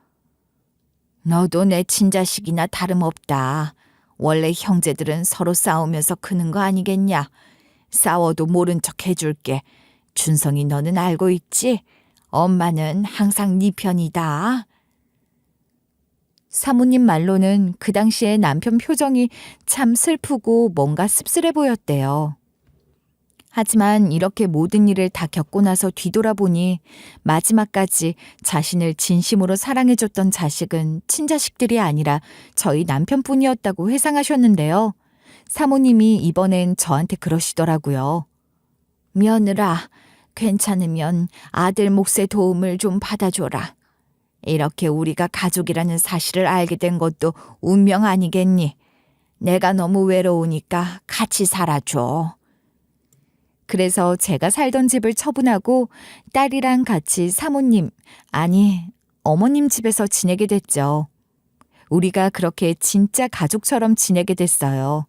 너도 내 친자식이나 다름없다. 원래 형제들은 서로 싸우면서 크는 거 아니겠냐? 싸워도 모른 척 해줄게. 준성이 너는 알고 있지? 엄마는 항상 네 편이다. 사모님 말로는 그 당시에 남편 표정이 참 슬프고 뭔가 씁쓸해 보였대요. 하지만 이렇게 모든 일을 다 겪고 나서 뒤돌아보니 마지막까지 자신을 진심으로 사랑해줬던 자식은 친자식들이 아니라 저희 남편뿐이었다고 회상하셨는데요. 사모님이 이번엔 저한테 그러시더라고요. 며느라, 괜찮으면 아들 몫의 도움을 좀 받아줘라. 이렇게 우리가 가족이라는 사실을 알게 된 것도 운명 아니겠니? 내가 너무 외로우니까 같이 살아줘. 그래서 제가 살던 집을 처분하고 딸이랑 같이 사모님, 아니 어머님 집에서 지내게 됐죠. 우리가 그렇게 진짜 가족처럼 지내게 됐어요.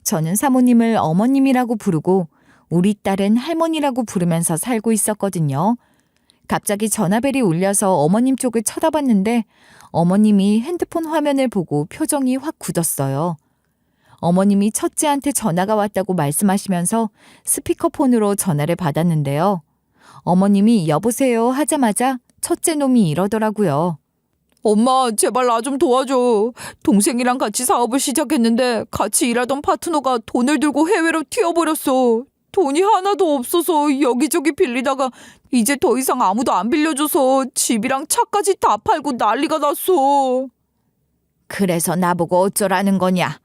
저는 사모님을 어머님이라고 부르고 우리 딸은 할머니라고 부르면서 살고 있었거든요. 갑자기 전화벨이 울려서 어머님 쪽을 쳐다봤는데 어머님이 핸드폰 화면을 보고 표정이 확 굳었어요. 어머님이 첫째한테 전화가 왔다고 말씀하시면서 스피커폰으로 전화를 받았는데요. 어머님이 여보세요 하자마자 첫째 놈이 이러더라고요. 엄마, 제발 나 좀 도와줘. 동생이랑 같이 사업을 시작했는데 같이 일하던 파트너가 돈을 들고 해외로 튀어버렸어. 돈이 하나도 없어서 여기저기 빌리다가 이제 더 이상 아무도 안 빌려줘서 집이랑 차까지 다 팔고 난리가 났어. 그래서 나보고 어쩌라는 거냐?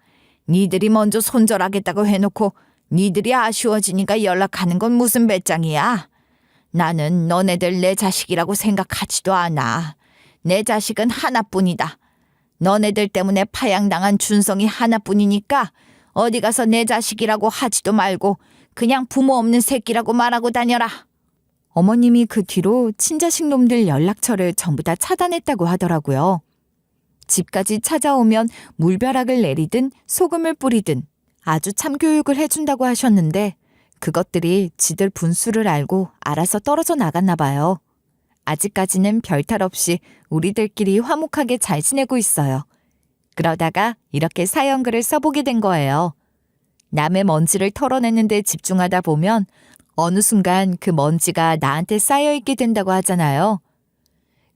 니들이 먼저 손절하겠다고 해놓고 니들이 아쉬워지니까 연락하는 건 무슨 배짱이야? 나는 너네들 내 자식이라고 생각하지도 않아. 내 자식은 하나뿐이다. 너네들 때문에 파양당한 준성이 하나뿐이니까 어디 가서 내 자식이라고 하지도 말고 그냥 부모 없는 새끼라고 말하고 다녀라. 어머님이 그 뒤로 친자식 놈들 연락처를 전부 다 차단했다고 하더라고요. 집까지 찾아오면 물벼락을 내리든 소금을 뿌리든 아주 참교육을 해준다고 하셨는데 그것들이 지들 분수를 알고 알아서 떨어져 나갔나 봐요. 아직까지는 별탈 없이 우리들끼리 화목하게 잘 지내고 있어요. 그러다가 이렇게 사연글을 써보게 된 거예요. 남의 먼지를 털어내는데 집중하다 보면 어느 순간 그 먼지가 나한테 쌓여있게 된다고 하잖아요.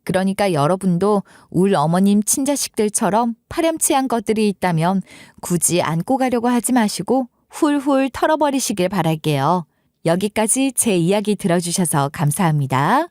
그러니까 여러분도 울 어머님 친자식들처럼 파렴치한 것들이 있다면 굳이 안고 가려고 하지 마시고 훌훌 털어버리시길 바랄게요. 여기까지 제 이야기 들어주셔서 감사합니다.